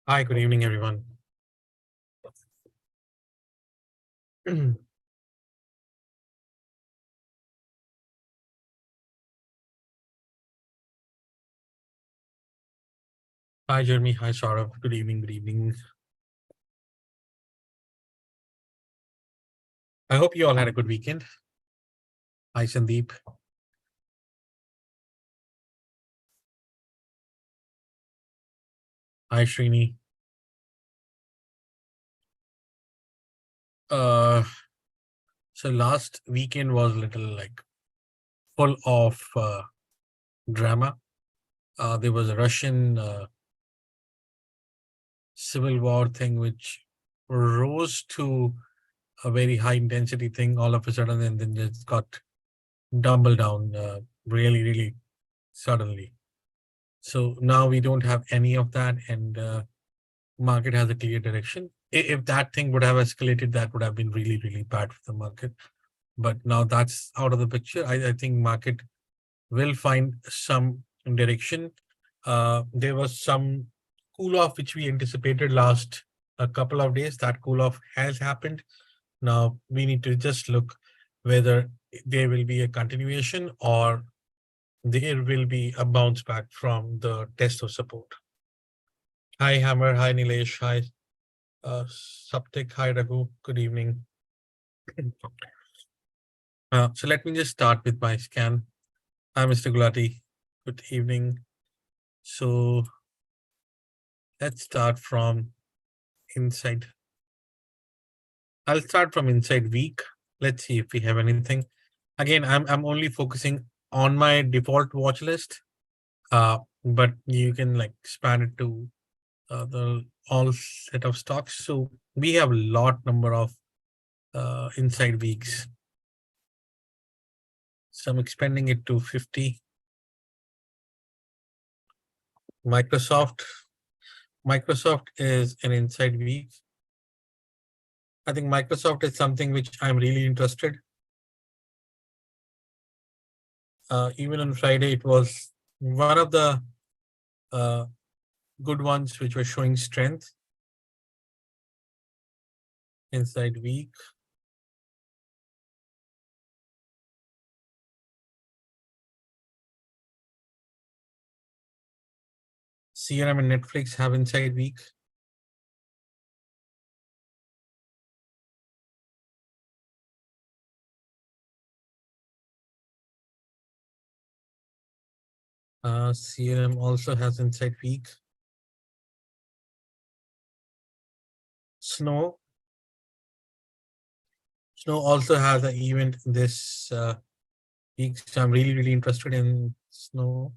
Hi, good evening, everyone. Hi, Jeremy. Hi, Saurabh. Good evening. Good evening. I hope you all had a good weekend. Hi, Sandeep. Hi, Srini. Uh, so last weekend was a little like full of drama. There was a Russian civil war thing, which rose to a very high intensity thing all of a sudden, and then just got doubled down really, really suddenly. So now we don't have any of that, and market has a clear direction. If that thing would have escalated, that would have been really, really bad for the market. But now that's out of the picture. I think market will find some direction. There was some cool off which we anticipated last a couple of days. That cool off has happened. Now we need to just look whether there will be a continuation or there will be a bounce back from the test of support. Hi Hammer, hi Nilesh, hi Saptik, hi Raghu, good evening. So let me just start with my scan. Hi Mr. Gulati, good evening. So let's start from inside. I'll start from inside week. Let's see if we have anything. Again, I'm only focusing on my default watch list, but you can like span it to the all set of stocks. So we have a lot number of inside weeks. So I'm expanding it to 50. Microsoft is an inside week. I think Microsoft is something which I'm really interested. Even on Friday, it was one of the good ones which were showing strength. Inside week. CRM and Netflix have inside week. CRM also has inside week. Snow also has an event this week. So I'm really, really interested in Snow.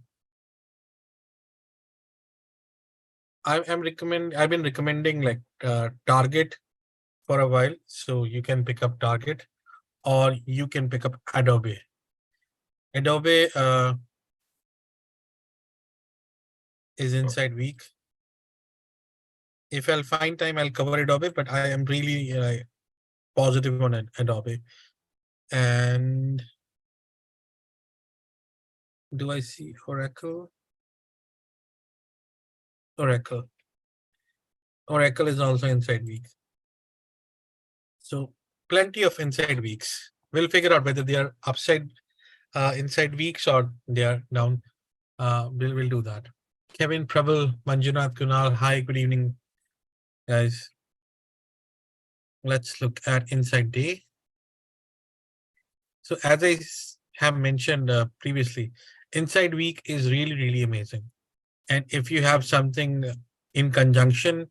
I've been recommending like Target for a while. So you can pick up Target or you can pick up Adobe. Adobe is inside week. If I'll find time, I'll cover Adobe, but I am really positive on Adobe. And do I see Oracle? Oracle is also inside week. So plenty of inside weeks. We'll figure out whether they are upside inside weeks or they are down. We'll do that. Kevin, Prabal, Manjunath, Kunal, hi, good evening, guys. Let's look at inside day. So as I have mentioned previously, inside week is really, really amazing. And if you have something in conjunction,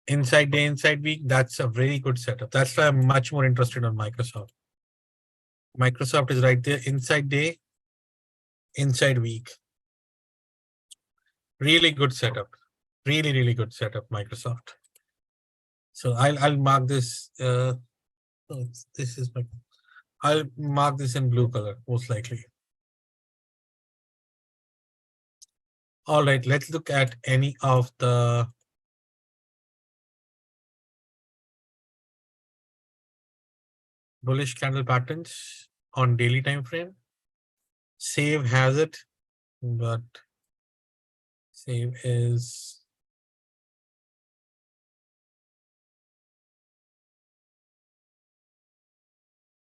inside day, inside week, that's a very good setup. That's why I'm much more interested on Microsoft. Microsoft is right there, inside day, inside week. Really good setup. Really, really good setup, Microsoft. So I'll mark this. This is my. I'll mark this in blue color, most likely. All right, let's look at any of the bullish candle patterns on daily time frame. Save has it, but Save is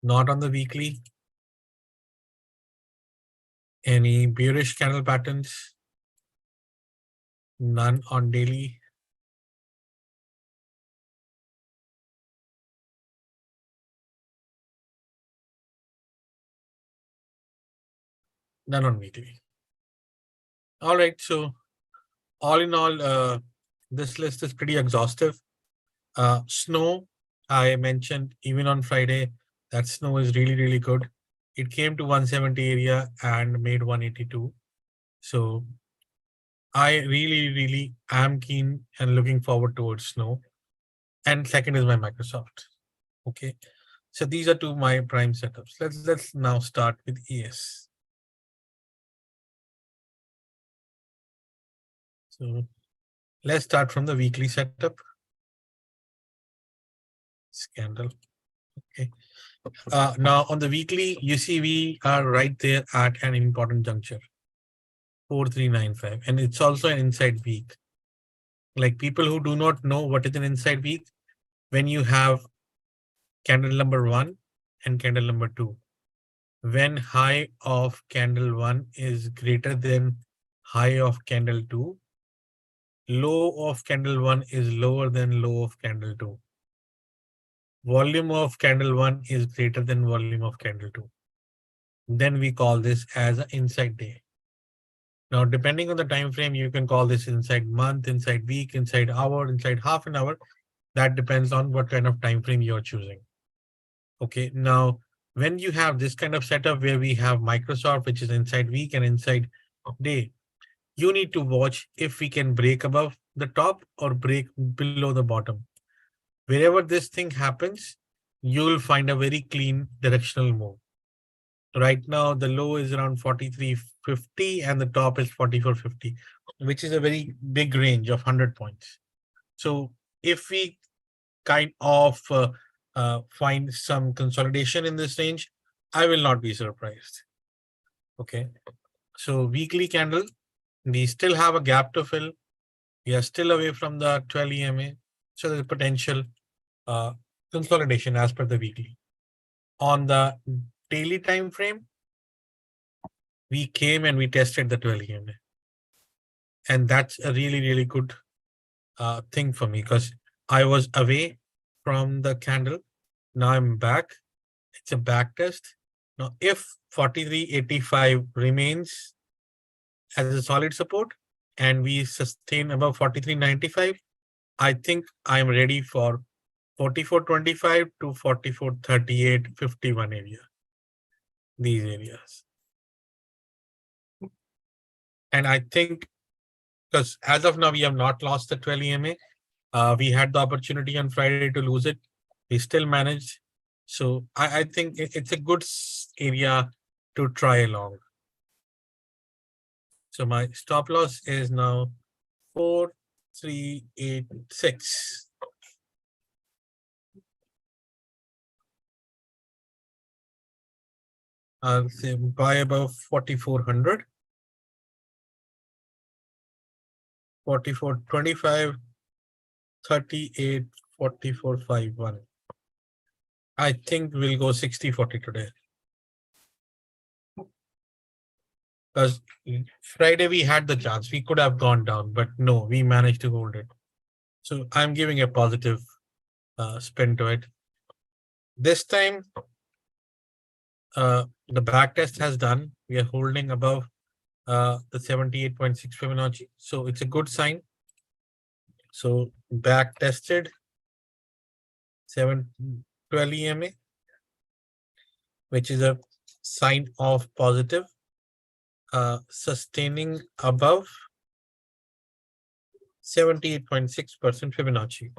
Not on the weekly. Any bearish candle patterns? None on daily. None on weekly. All right. So all in all, this list is pretty exhaustive. Snow, I mentioned even on Friday, that snow is really, really good. It came to 170 area and made 182. So I really, really am keen and looking forward towards snow. And second is my Microsoft. Okay. So these are two my prime setups. Let's now start with ES. So let's start from the weekly setup. Scandal. Okay. Now on the weekly, you see we are right there at an important juncture, 4395, and it's also an inside week. Like people who do not know what is an inside week, when you have candle number 1 and candle number 2, when high of candle 1 is greater than high of candle 2, low of candle 1 is lower than low of candle 2. Volume of candle 1 is greater than volume of candle 2. Then we call this as an inside day. Now, depending on the time frame, you can call this inside month, inside week, inside hour, inside half an hour. That depends on what kind of time frame you're choosing. Okay, now when you have this kind of setup where we have Microsoft, which is inside week and inside day, you need to watch if we can break above the top or break below the bottom. Wherever this thing happens, you'll find a very clean directional move. Right now, the low is around 43.50 and the top is 44.50, which is a very big range of 100 points. So if we kind of find some consolidation in this range, I will not be surprised. Okay. So weekly candle, we still have a gap to fill. We are still away from the 12 EMA. So there's potential consolidation as per the weekly. On the daily time frame, we came and we tested the 12 EMA. And that's a really, really good thing for me because I was away from the candle. Now I'm back. It's a back test. Now, if 43.85 remains as a solid support and we sustain above 43.95, I think I'm ready for 44.25 to 44.38.51 area. These areas. And I think because as of now, we have not lost the 12 EMA. We had the opportunity on Friday to lose it. We still managed. So I think it's a good area to try along. So my stop loss is now 4386. I'll say buy above 4400, 4425, 38, 4451. I think we'll go 60-40 today. Because Friday we had the chance. We could have gone down, but no, we managed to hold it. So I'm giving a positive spin to it. This time, the back test has done. We are holding above the 78.6 Fibonacci. So it's a good sign. So back tested 712 EMA, which is a sign of positive, sustaining above 78.6% Fibonacci.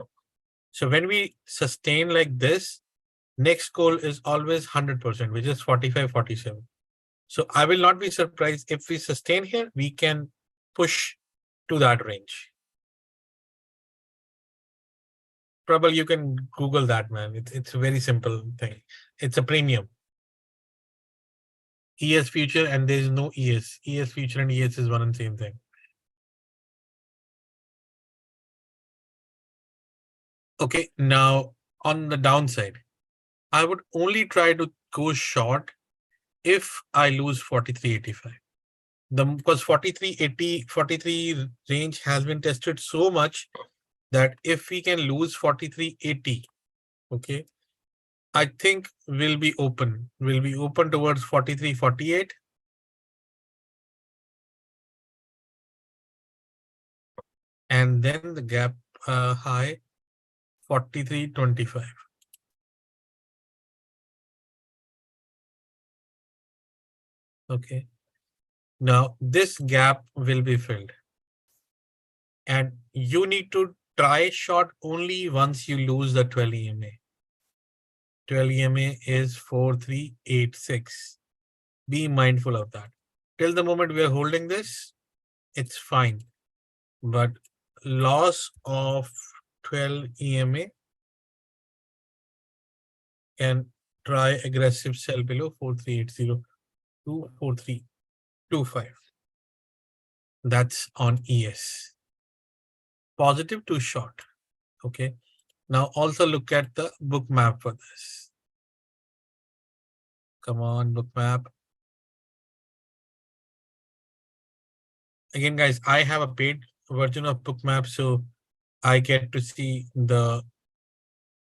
So when we sustain like this, next goal is always 100%, which is 45-47. So I will not be surprised if we sustain here, we can push to that range. Probably you can Google that, man. It's a very simple thing. It's a premium. ES future and there is no ES. ES future and ES is one and same thing. Okay, now on the downside, I would only try to go short if I lose 43.85. Because 43.80, 43 range has been tested so much that if we can lose 43.80, okay, I think we'll be open. We'll be open towards 43.48. And then the gap high 43.25. Okay. Now this gap will be filled. And you need to try short only once you lose the 12 EMA. 12 EMA is 4386. Be mindful of that. Till the moment we are holding this, it's fine. But loss of 12 EMA can try aggressive sell below 4380 to 4325. That's on ES. Positive to short. Okay. Now also look at the book map for this. Come on, book map. Again, guys, I have a paid version of book map, so I get to see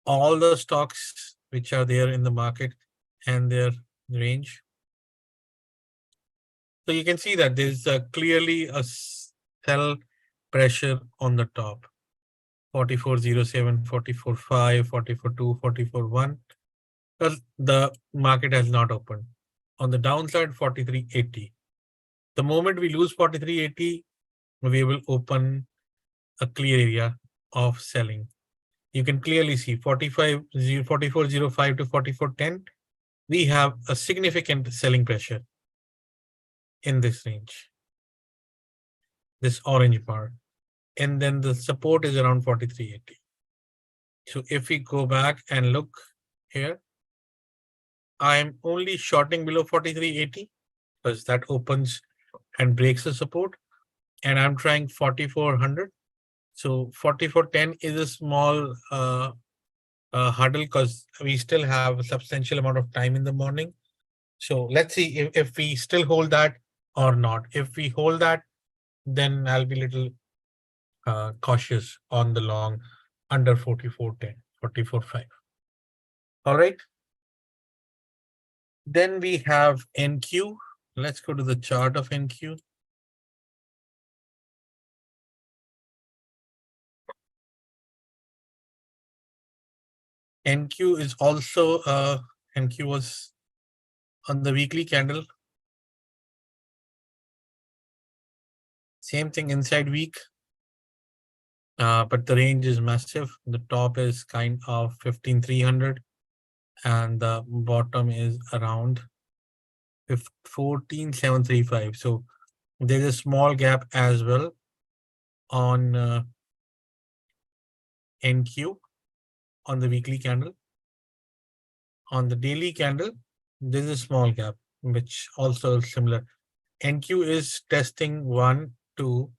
all the stocks which are there in the market and their range. So you can see that there's clearly a sell pressure on the top. 4407, 44.5, 44.2, 44.1. Because the market has not opened. On the downside, 43.80. The moment we lose 43.80, we will open a clear area of selling. You can clearly see 44.05 to 44.10. We have a significant selling pressure in this range, this orange bar. And then the support is around 43.80. So if we go back and look here, I'm only shorting below 43.80 because that opens and breaks the support. And I'm trying 4400. So 4410 is a small hurdle because we still have a substantial amount of time in the morning. So let's see if we still hold that or not. If we hold that, then I'll be a little cautious on the long under 4410, 44.5. All right. Then we have NQ. Let's go to the chart of NQ. NQ is also NQ was on the weekly candle. Same thing inside week. But the range is massive. The top is kind of 15,300 and the bottom is around 14,735. So there's a small gap as well on NQ on the weekly candle. On the daily candle, there's a small gap, which also is similar. NQ is testing 1, 2,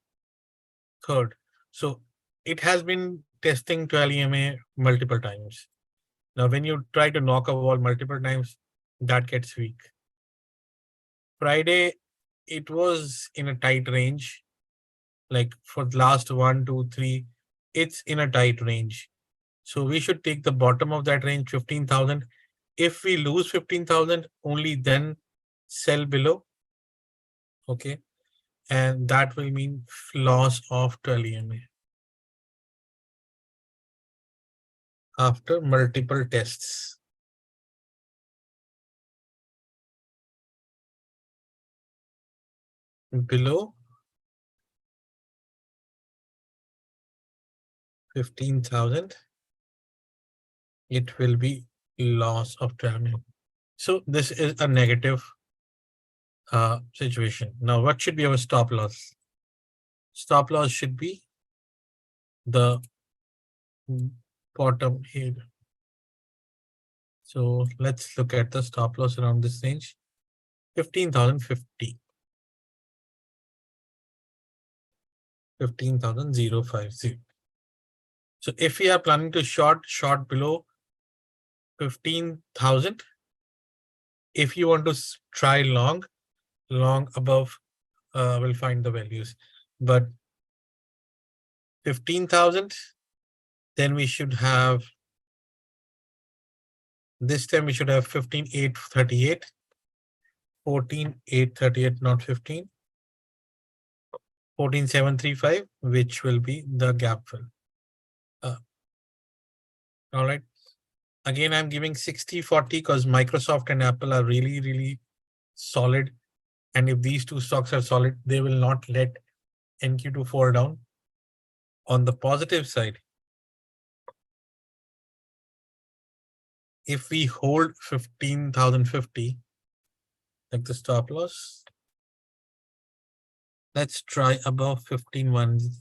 3rd. So it has been testing 12 EMA multiple times. Now, when you try to knock a wall multiple times, that gets weak. Friday, it was in a tight range. Like for the last 1, 2, 3, it's in a tight range. So we should take the bottom of that range, 15,000. If we lose 15,000, only then sell below. Okay. And that will mean loss of 12 EMA. After multiple tests. Below 15,000, it will be loss of 12 EMA. So this is a negative situation. Now, what should be our stop loss? Stop loss should be the bottom here. So let's look at the stop loss around this range, 15,050. 15,050. So if we are planning to short below 15,000. If you want to try long above, we'll find the values. But 15,000, then we should have, this time we should have 15,838, 14,838, not 15, 14,735, which will be the gap fill. All right. Again, I'm giving 60-40 because Microsoft and Apple are really, really solid. And if these two stocks are solid, they will not let NQ2 fall down. On the positive side, if we hold 15,050, like the stop loss, let's try above 15,110.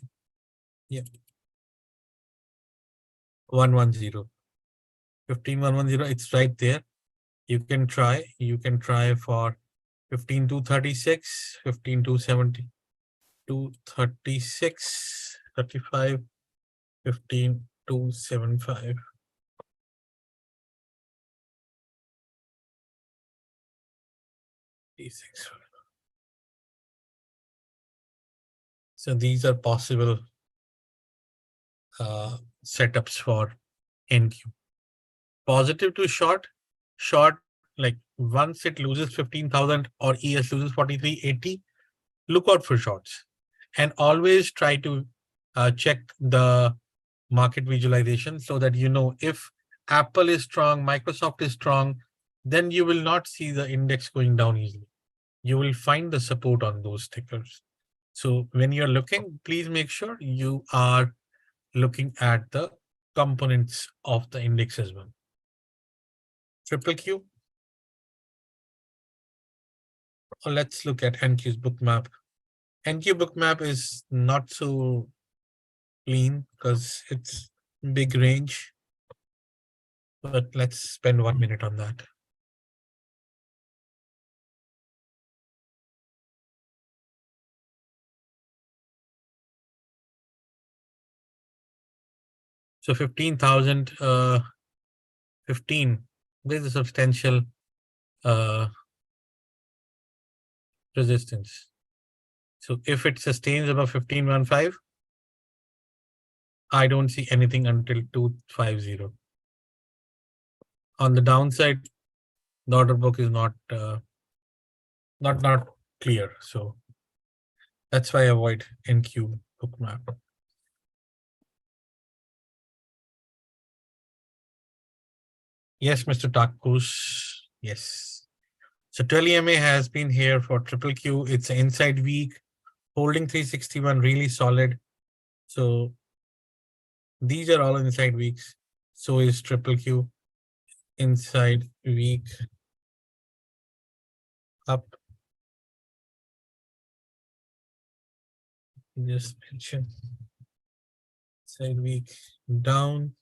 Yeah. 110. 15,110, it's right there. You can try for 15,236, 15,270, 236, 35, 15,275. So these are possible setups for NQ. Positive to short, like once it loses 15,000 or ES loses 43.80, look out for shorts. And always try to check the market visualization so that you know if Apple is strong, Microsoft is strong, then you will not see the index going down easily. You will find the support on those tickers. So when you're looking, please make sure you are looking at the components of the index as well. Triple Q. Let's look at NQ's bookmap. NQ bookmap is not so clean because it's big range, but let's spend 1 minute on that. So 15,015, there's a substantial resistance. So if it sustains above 15,115, I don't see anything until 250. On the downside, the order book is not clear. So that's why I avoid NQ bookmap. Yes, Mr. Takus. Yes. So 12 EMA has been here for triple Q. It's an inside week, holding 361, really solid. So these are all inside weeks. So is triple Q. Inside week up. Just mention inside week down.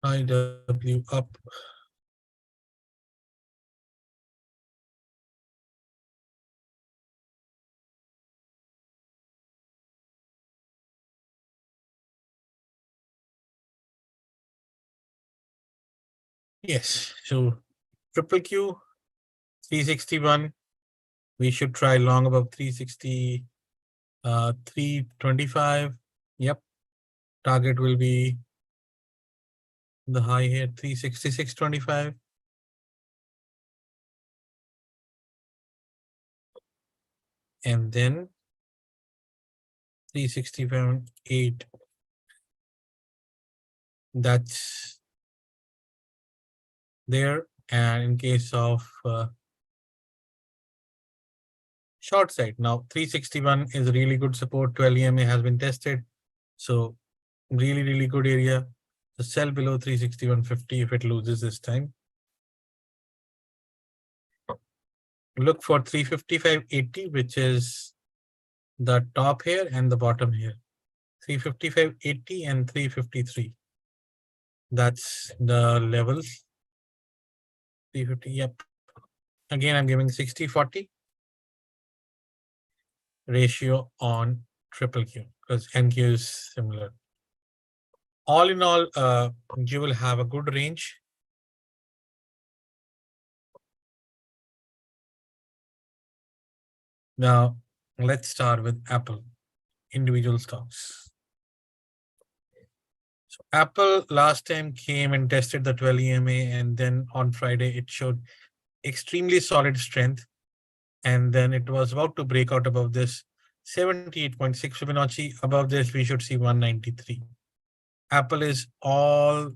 IW up. Yes, so triple Q 361. We should try long above 360, 325. Yep. Target will be the high here, 366.25. And then 367.8. That's there. And in case of short side, now 361 is a really good support. 12 EMA has been tested. So really, really good area. So sell below 361.50 if it loses this time. Look for 355.80, which is the top here and the bottom here. 355.80 and 353. That's the levels. 350, yep. Again, I'm giving 60-40 ratio on triple Q because NQ is similar. All in all, you will have a good range. Now, let's start with Apple, individual stocks. So Apple last time came and tested the 12 EMA, and then on Friday it showed extremely solid strength. And then it was about to break out above this 78.6 Fibonacci. Above this, we should see 193. Apple is all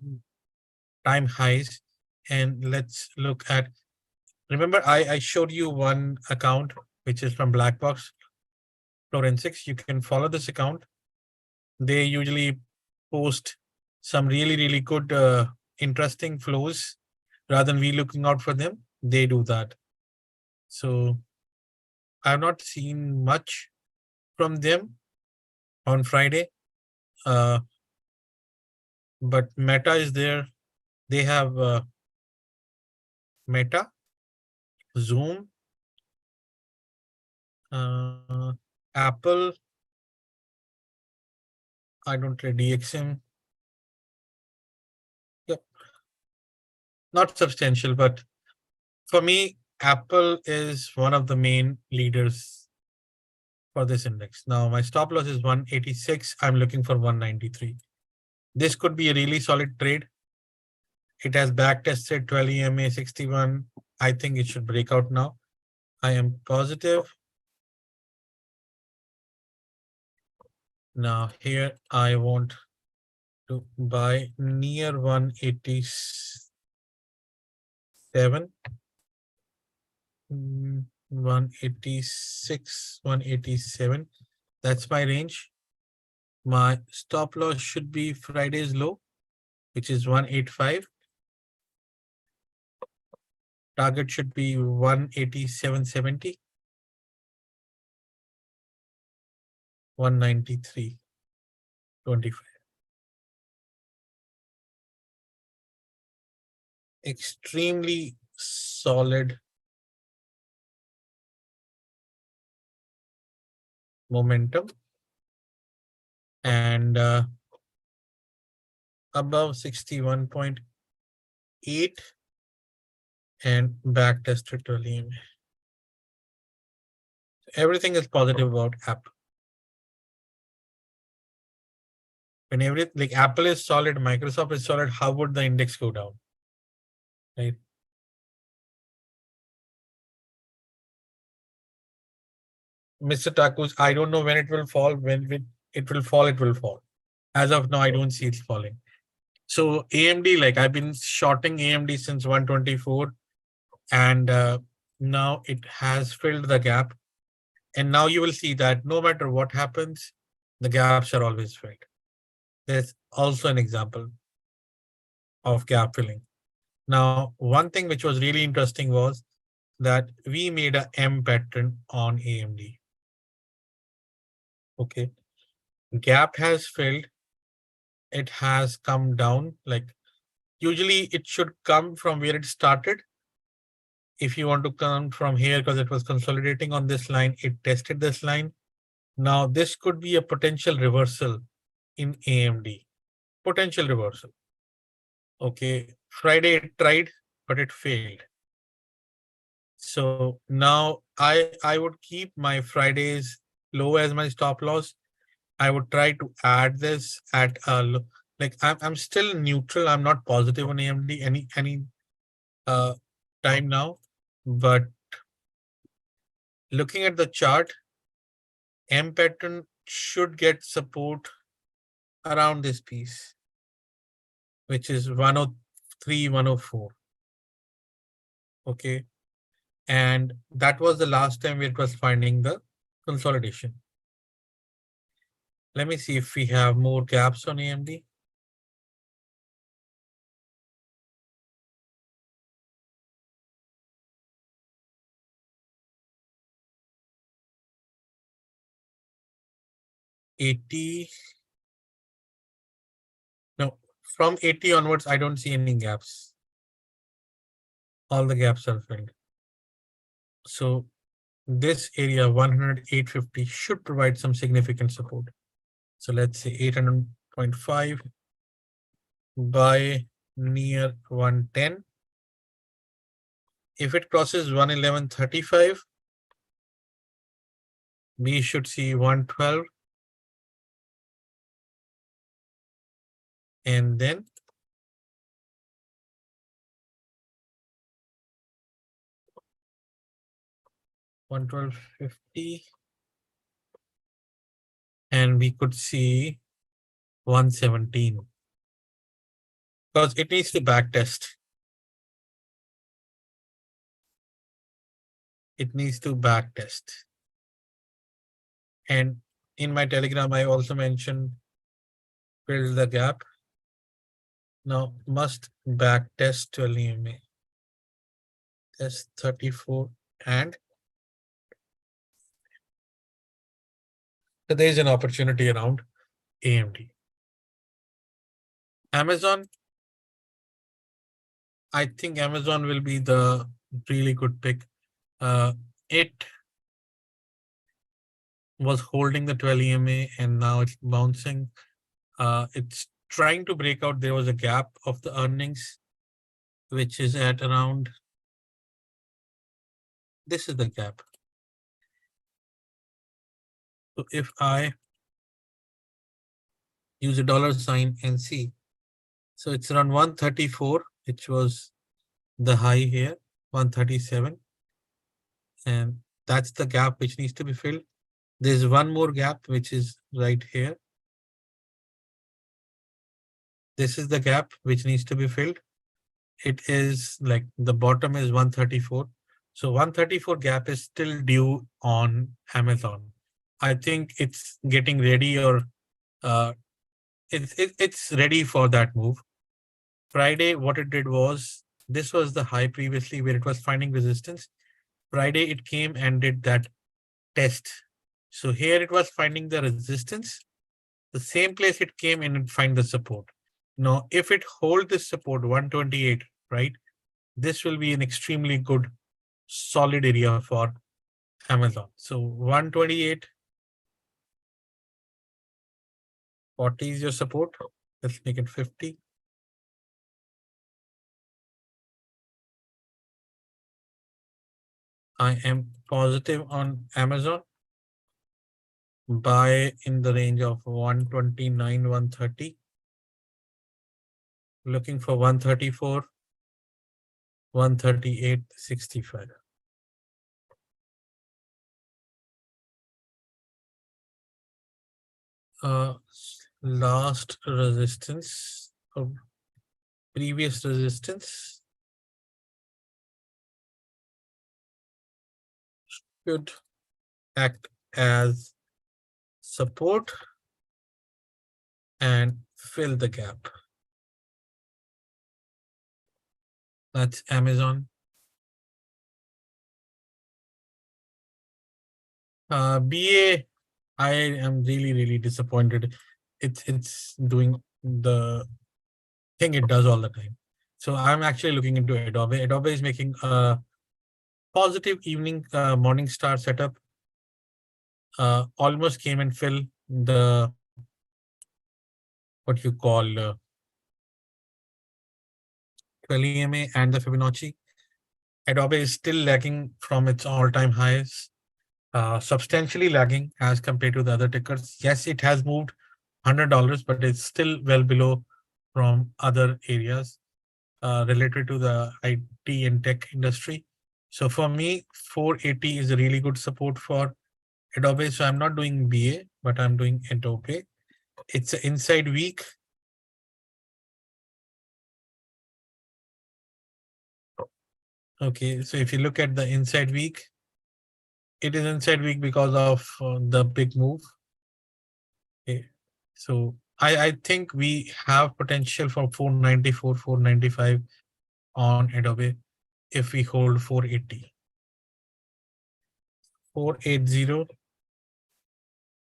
time highs. And let's look at, remember, I showed you one account, which is from Black Box Forensics. You can follow this account. They usually post some really, really good, interesting flows rather than we looking out for them. They do that. So I've not seen much from them on Friday. But Meta is there. They have Meta, Zoom, Apple. I don't trade DXM. Yep. Not substantial, but for me, Apple is one of the main leaders for this index. Now, my stop loss is 186. I'm looking for 193. This could be a really solid trade. It has back tested 12 EMA 61. I think it should break out now. I am positive. Now, here I want to buy near 187, 186, 187. That's my range. My stop loss should be Friday's low, which is 185. Target should be 187.70, 193.25. Extremely solid momentum and above 61.8 and back tested to EMA. Everything is positive about Apple. When like Apple is solid, Microsoft is solid, how would the index go down? Right? Mr. Takus, I don't know when it will fall. When it will fall, it will fall. As of now, I don't see it falling. So AMD, like I've been shorting AMD since 124, and now it has filled the gap. And now you will see that no matter what happens, the gaps are always filled. There's also an example of gap filling. Now, one thing which was really interesting was that we made a M pattern on AMD. Okay. Gap has filled. It has come down. Like usually it should come from where it started. If you want to come from here, because it was consolidating on this line, it tested this line. Now this could be a potential reversal in AMD. Potential reversal. Okay. Friday it tried, but it failed. So now I would keep my Friday's low as my stop loss. I would try to add this at like I'm still neutral. I'm not positive on AMD any uh time now, but looking at the chart, M pattern should get support around this piece, which is 103, 104. Okay. And that was the last time it was finding the consolidation. Let me see if we have more gaps on AMD. No, from 80 onwards, I don't see any gaps. All the gaps are filled. So this area 108.50 should provide some significant support. So let's say 800.5 by near 110. If it crosses 111.35, we should see 112 and then 112.50, and we could see 117 because it needs to back test. It needs to back test. And in my Telegram, I also mentioned fill the gap. Now must back test 12 EMA. Test 34 and so there is an opportunity around AMD. Amazon, I think Amazon will be the really good pick. It was holding the 12 EMA and now it's bouncing. It's trying to break out. There was a gap of the earnings, which is at around, this is the gap. So if I use a dollar sign and see, so it's around 134, which was the high here, 137. And that's the gap which needs to be filled. There's one more gap, which is right here. This is the gap which needs to be filled. It is like the bottom is 134. So 134 gap is still due on Amazon. I think it's getting ready, or it's ready for that move. Friday, what it did was, this was the high previously where it was finding resistance. Friday, it came and did that test. So here it was finding the resistance. The same place it came in and find the support. Now, if it hold this support 128, right, this will be an extremely good, solid area for Amazon. So 128, 40 is your support. Let's make it 50. I am positive on Amazon. Buy in the range of 129, 130. Looking for 134, 138.65. Last resistance, previous resistance should act as support and fill the gap. That's Amazon. BA, I am really disappointed. It's doing the thing it does all the time. So I'm actually looking into Adobe. Adobe is making a positive evening morning star setup. Almost came and fill the what you call 12 EMA and the Fibonacci. Adobe is still lagging from its all-time highs, substantially lagging as compared to the other tickers. Yes, it has moved $100, but it's still well below from other areas related to the IT and tech industry. So for me, 480 is a really good support for Adobe. So I'm not doing BA, but I'm doing Adobe. It's an inside week. Okay, so if you look at the inside week, it is inside week because of the big move. Okay, so I think we have potential for 494, 495 on Adobe if we hold 480. 480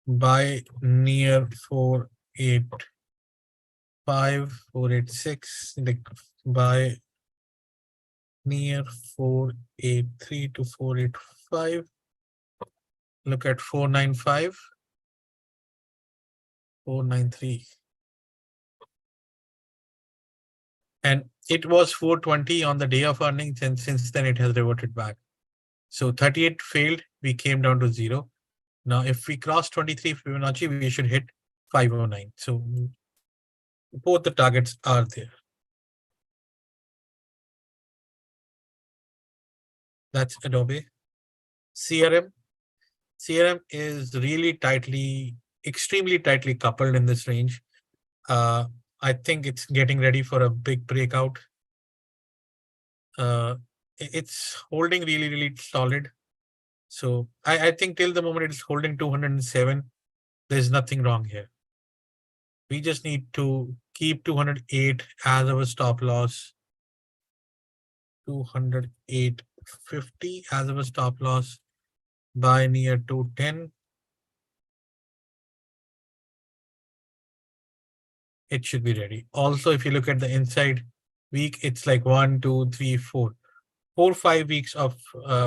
by near 485, 486, like by near 483 to 485. Look at 495, 493. And it was 420 on the day of earnings, and since then it has reverted back. So 38 failed, we came down to 0. Now, if we cross 23 Fibonacci, we should hit 509. So both the targets are there. That's Adobe. CRM. CRM is really tightly, extremely tightly coupled in this range. I think it's getting ready for a big breakout. It's holding really, really solid. So I think till the moment it's holding 207, there's nothing wrong here. We just need to keep 208 as our stop loss, 208.50 as our stop loss, buy near 210. It should be ready. Also, if you look at the inside week, it's like 1, 2, 3, 4. 4, 5 weeks of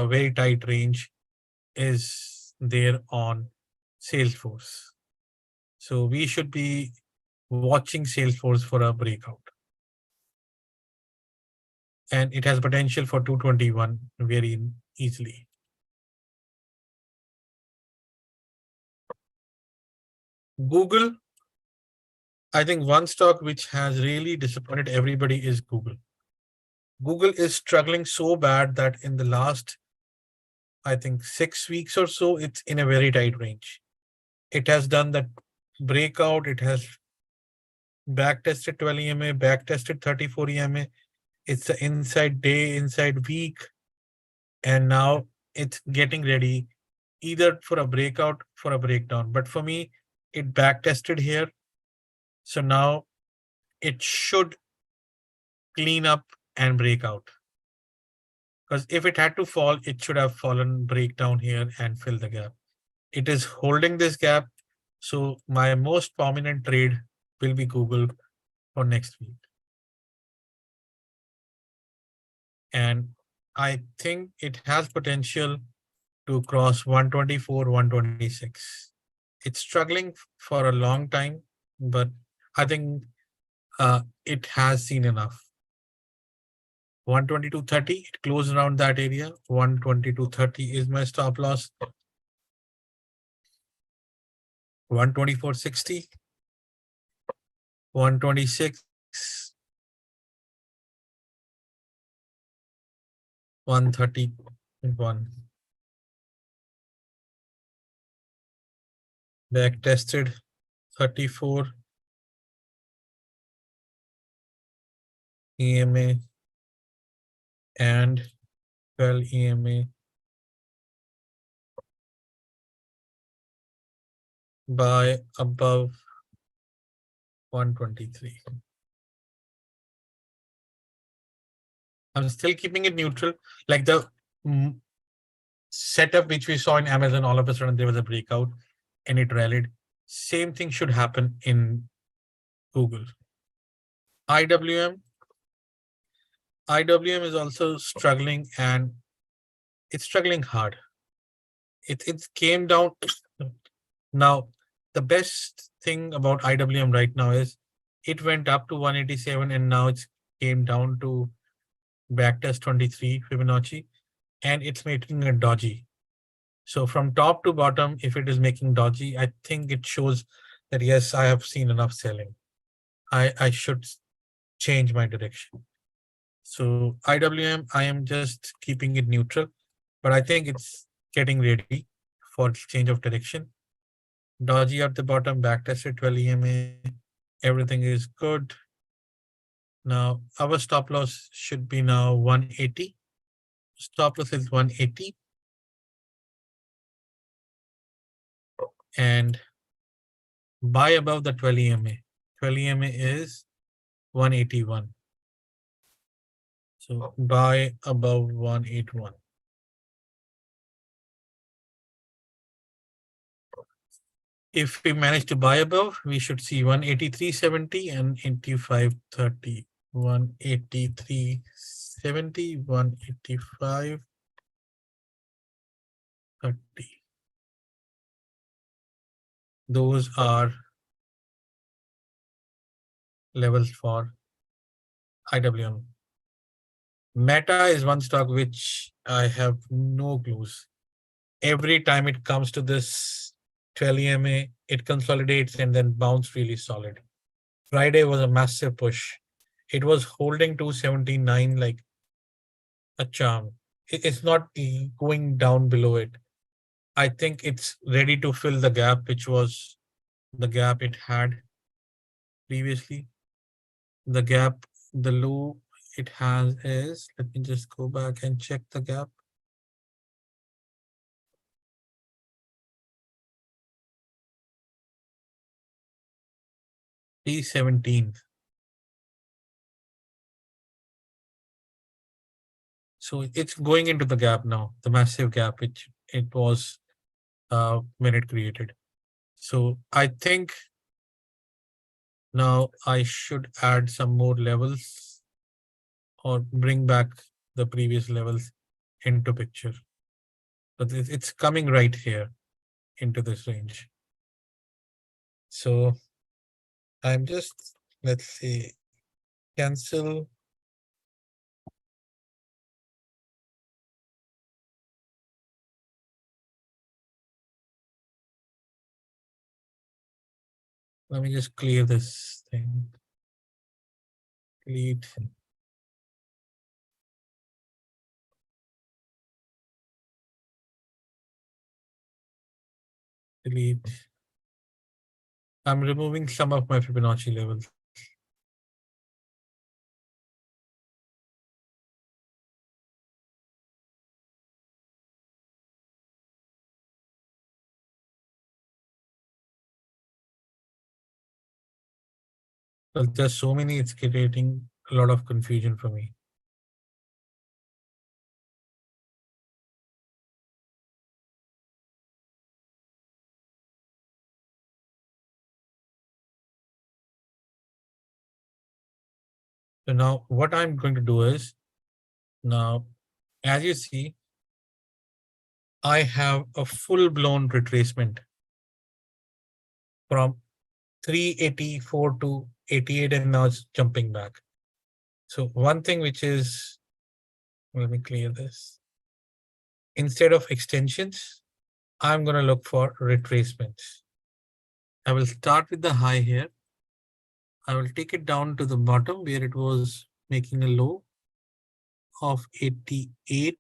very tight range is there on Salesforce. So we should be watching Salesforce for a breakout. And it has potential for 221 very easily. Google, I think one stock which has really disappointed everybody is Google. Google is struggling so bad that in the last, I think, 6 weeks or so, it's in a very tight range. It has done that breakout. It has backtested 12 EMA, backtested 34 EMA. It's the inside day, inside week. And now it's getting ready either for a breakout, for a breakdown. But for me, it backtested here. So now it should clean up and break out. Because if it had to fall, it should have fallen, break down here and fill the gap. It is holding this gap. So my most prominent trade will be Google for next week. And I think it has potential to cross 124, 126. It's struggling for a long time, but I think it has seen enough. 122.30, it closed around that area. 122.30 is my stop loss. 124.60, 126, 131. Back tested 34 EMA and 12 EMA. Buy above 123. I'm still keeping it neutral. Like the setup which we saw in Amazon, all of a sudden there was a breakout and it rallied. Same thing should happen in Google. IWM. IWM is also struggling, and it's struggling hard. It came down. Now, the best thing about IWM right now is it went up to 187 and now it's came down to backtest 23 Fibonacci, and it's making a dodgy. So from top to bottom, if it is making dodgy, I think it shows that yes, I have seen enough selling. I should change my direction. So IWM, I am just keeping it neutral, but I think it's getting ready for change of direction. Dodgy at the bottom, backtested 12 EMA, everything is good. Now our stop loss should be now 180. Stop loss is 180. And buy above the 12 EMA. 12 EMA is 181. So buy above 181. If we manage to buy above, we should see 183.70 and 85.30. 183.70 170, 185, 30. Those are levels for IWM. Meta is one stock which I have no clues. Every time it comes to this 12 EMA, it consolidates and then bounce really solid. Friday was a massive push. It was holding 279 like a charm. It's not going down below it. I think it's ready to fill the gap, which was the gap it had previously. The gap, the low it has is, let me just go back and check the gap. T17. So it's going into the gap now, the massive gap which it was when it created. So I think now I should add some more levels or bring back the previous levels into picture. But it's coming right here into this range. So I'm just, let's see, cancel. Let me just clear this thing. Delete. Delete. I'm removing some of my Fibonacci levels. Well, there's so many, it's creating a lot of confusion for me. So now what I'm going to do is, now, as you see, I have a full-blown retracement from 384 to 88, and now it's jumping back. So one thing which is, let me clear this. Instead of extensions, I'm going to look for retracements. I will start with the high here. I will take it down to the bottom where it was making a low of 88.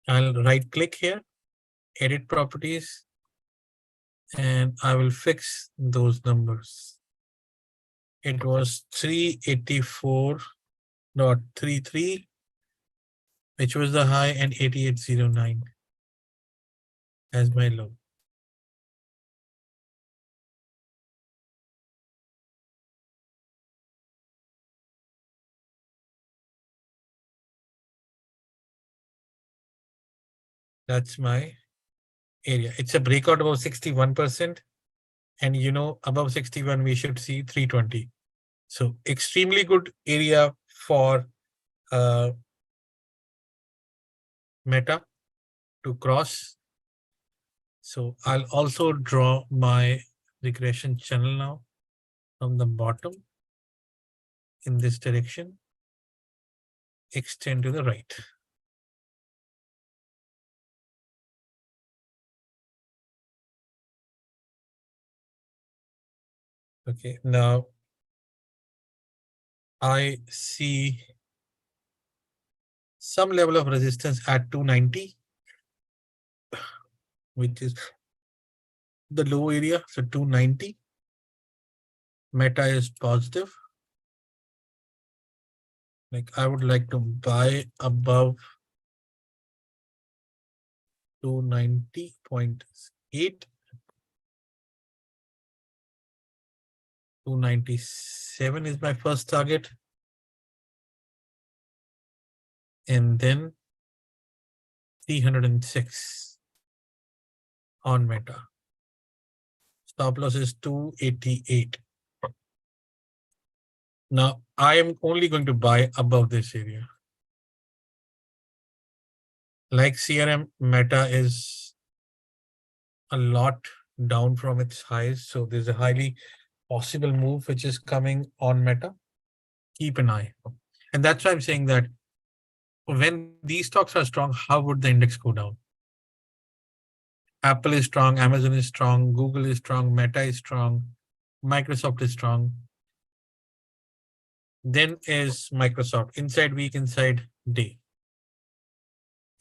I'll right click here, edit properties, and I will fix those numbers. It was 384.33, which was the high, and 8809 as my low. That's my area. It's a breakout above 61%. And you know, above 61, we should see 320. So extremely good area for Meta to cross. So I'll also draw my regression channel now from the bottom in this direction, extend to the right. Okay, now I see some level of resistance at 290, which is the low area. So 290. Meta is positive. Like I would like to buy above 290.8. 297 is my first target. And then 306 on Meta. Stop loss is 288. Now, I am only going to buy above this area. Like CRM, Meta is a lot down from its highs. So there's a highly possible move which is coming on Meta. Keep an eye. And that's why I'm saying that when these stocks are strong, how would the index go down? Apple is strong, Amazon is strong, Google is strong, Meta is strong, Microsoft is strong. Then is Microsoft inside week, inside day.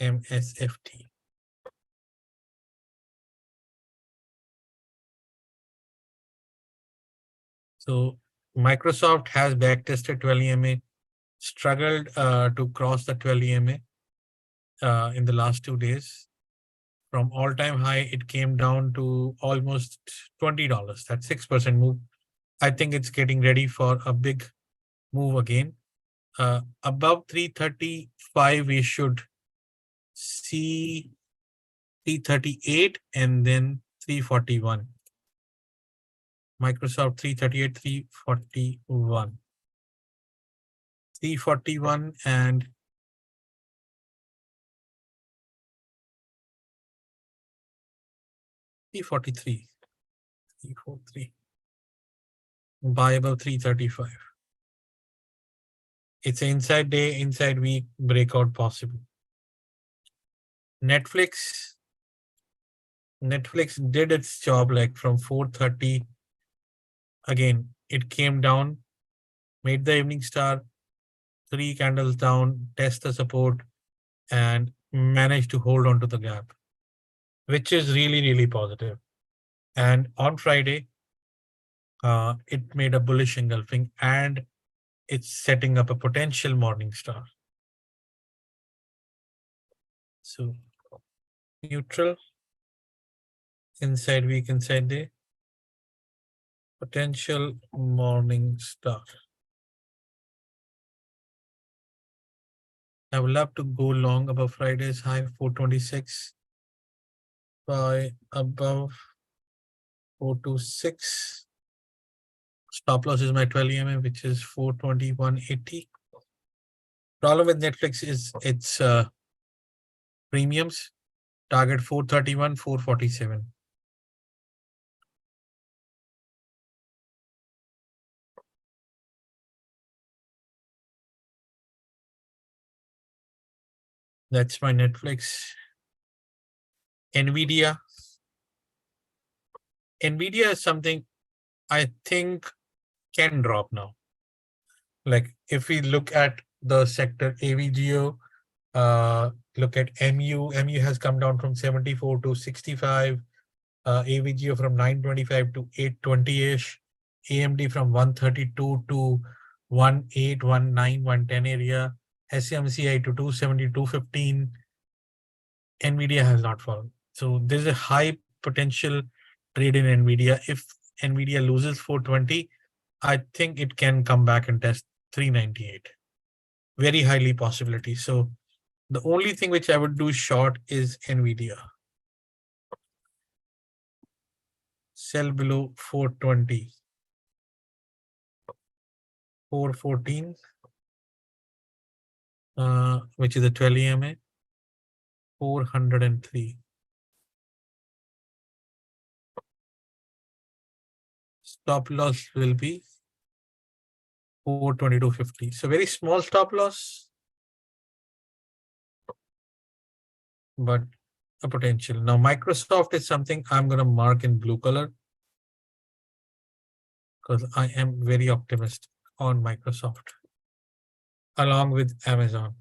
MSFT. So Microsoft has backtested 12 EMA, struggled to cross the 12 EMA in the last 2 days. From all-time high, it came down to almost $20. That's 6% move. I think it's getting ready for a big move again. Above 335, we should see 338 and then 341. Microsoft 338, 341. 341 and 343. 343. Buy above 335. It's an inside day, inside week breakout possible. Netflix did its job like from 430. Again, it came down, made the evening star, 3 candles down, test the support, and managed to hold on to the gap, which is really, really positive. And on Friday, it made a bullish engulfing and it's setting up a potential morning star. So neutral, inside week, inside day, potential morning star. I would love to go long above Friday's high 426 by above 426. Stop loss is my 12 EMA, which is 421.80. Problem with Netflix is its premiums. Target 431, 447. That's my Netflix. Nvidia. Nvidia is something I think can drop now. Like if we look at the sector AVGO, look at MU has come down from 74 to 65, AVGO from 925 to 820-ish, AMD from 132 to 18, 19, 110 area, SMCI to 270, 215. Nvidia has not fallen. So there's a high potential trade in Nvidia. If Nvidia loses 420, I think it can come back and test 398. Very highly possibility. So the only thing which I would do short is Nvidia. Sell below 420. 414, which is a 12 EMA. 403. Stop loss will be 422.50. So very small stop loss, but a potential. Now Microsoft is something I'm going to mark in blue color because I am very optimistic on Microsoft along with Amazon.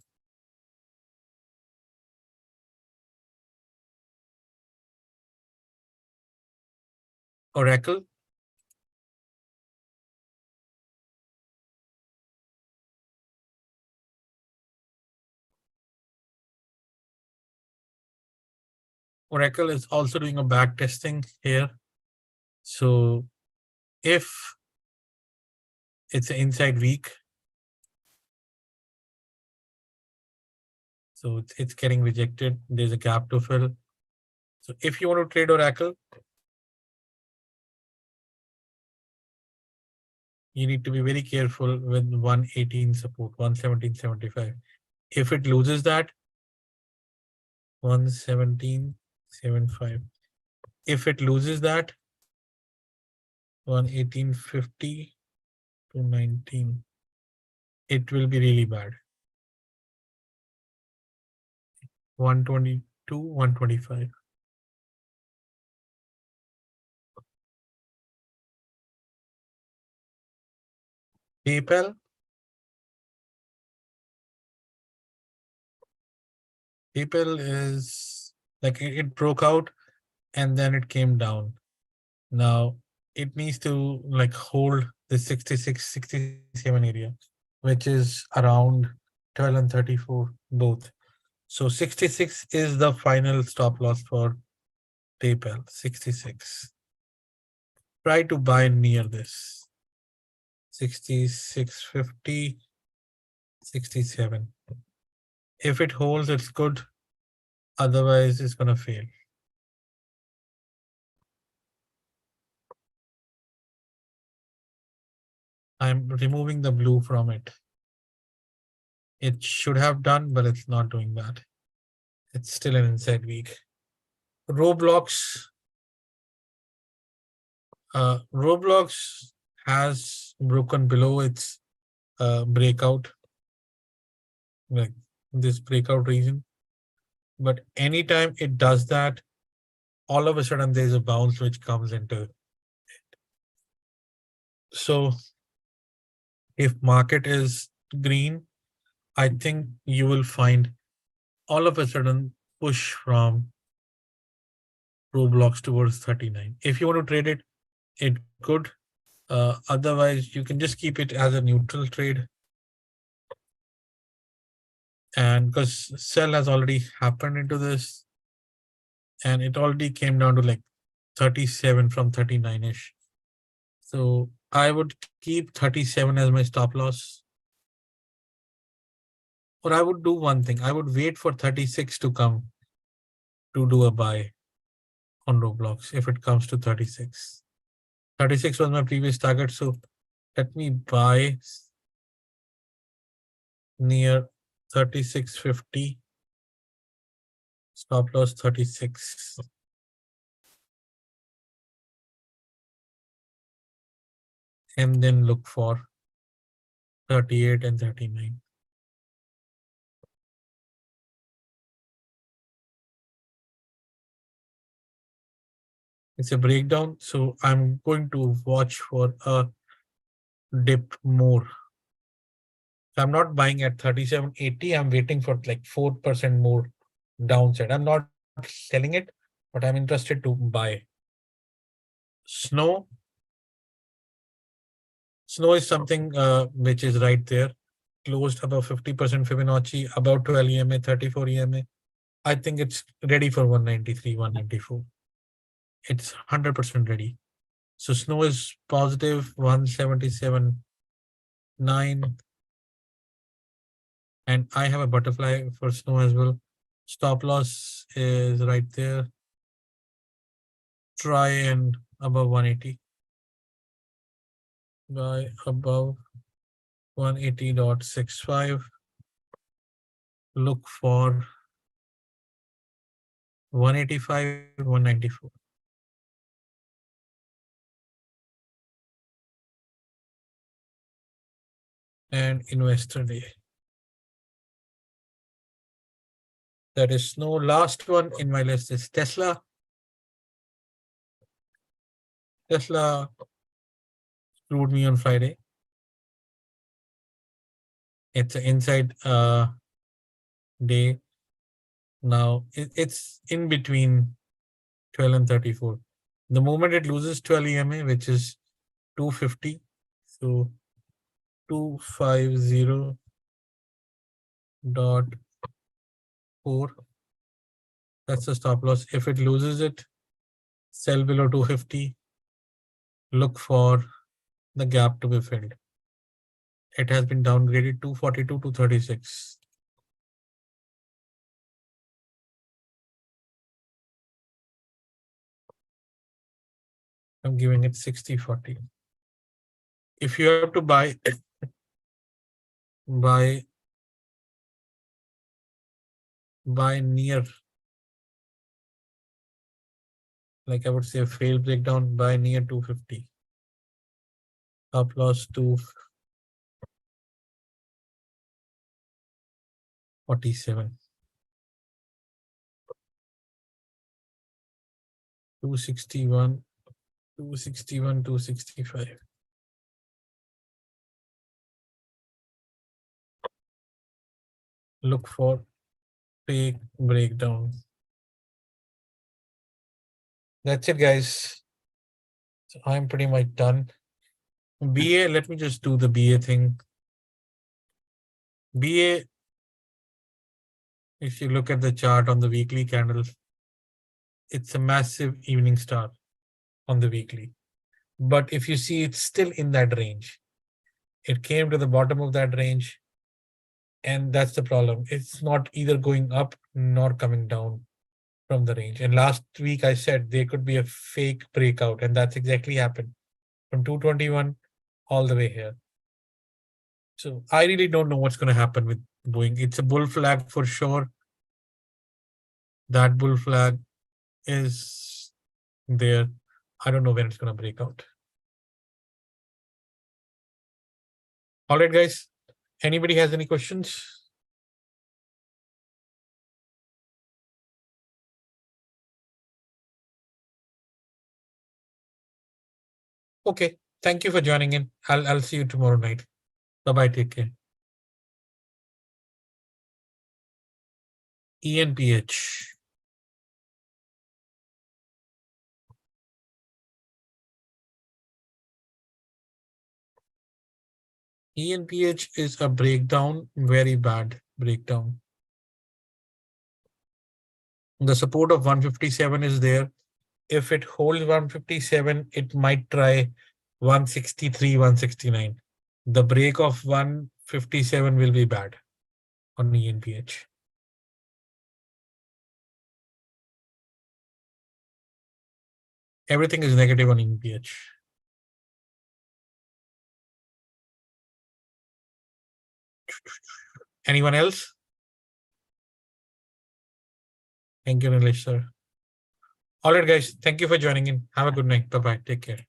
Oracle. Oracle is also doing a back testing here. So if it's an inside week, so it's getting rejected, there's a gap to fill. So if you want to trade Oracle, you need to be very careful with 118 support, 117.75. If it loses that, 117.75. If it loses that, 118.50 to 19, it will be really bad. 122, 125. PayPal. PayPal is like it broke out and then it came down. Now it needs to like hold the 66, 67 area, which is around 12 and 34 both. So 66 is the final stop loss for PayPal. 66. Try to buy near this. 66.50, 67. If it holds, it's good. Otherwise, it's gonna fail. I'm removing the blue from it. It should have done, but it's not doing that. It's still an inside week. Roblox. Roblox has broken below its breakout, like this breakout region. But anytime it does that, all of a sudden there's a bounce which comes into it. So if market is green, I think you will find all of a sudden push from Roblox towards 39. If you want to trade it, it could. Otherwise, you can just keep it as a neutral trade. And because sell has already happened into this, and it already came down to like 37 from 39-ish. So I would keep 37 as my stop loss. Or I would do one thing. I would wait for 36 to come to do a buy on Roblox if it comes to 36. 36 was my previous target. So let me buy near 36.50. Stop loss 36. And then look for 38 and 39. It's a breakdown, so I'm going to watch for a dip more. So I'm not buying at 37.80. I'm waiting for like 4% more downside. I'm not selling it, but I'm interested to buy. Snow. Snow is something which is right there. Closed above 50% Fibonacci, about 12 EMA, 34 EMA. I think it's ready for 193, 194. It's 100% ready. So snow is positive 177.9. And I have a butterfly for snow as well. Stop loss is right there. Try and above 180. Buy above 180.65. Look for 185, 194. And investor day. That is no last one in my list is Tesla. Tesla screwed me on Friday. It's an inside day. Now it's in between 12 and 34. The moment it loses 12 EMA, which is 250, so 250.4, that's the stop loss. If it loses it, sell below 250, look for the gap to be filled. It has been downgraded 242 to 36. I'm giving it 60-40. if you have to buy near, like I would say, a failed breakdown, buy near 250. Stop loss 247. 261, 261, 265. Look for fake breakdown. That's it, guys. So I'm pretty much done. BA, let me just do the BA thing. BA, if you look at the chart on the weekly candle, it's a massive evening star on the weekly. But if you see, it's still in that range. It came to the bottom of that range, and that's the problem. It's not either going up nor coming down from the range. And last week I said there could be a fake breakout, and that's exactly happened from 221 all the way here. So I really don't know what's going to happen with Boeing. It's a bull flag for sure. That bull flag is there. I don't know when it's going to break out. All right, guys. Anybody has any questions? Okay. Thank you for joining in. I'll see you tomorrow night. Bye-bye. Take care. ENPH. ENPH is a breakdown, very bad breakdown. The support of 157 is there. If it holds 157, it might try 163, 169. The break of 157 will be bad on ENPH. Everything is negative on ENPH. Anyone else? Thank you, Nilesh sir. All right, guys. Thank you for joining in. Have a good night. Bye-bye. Take care.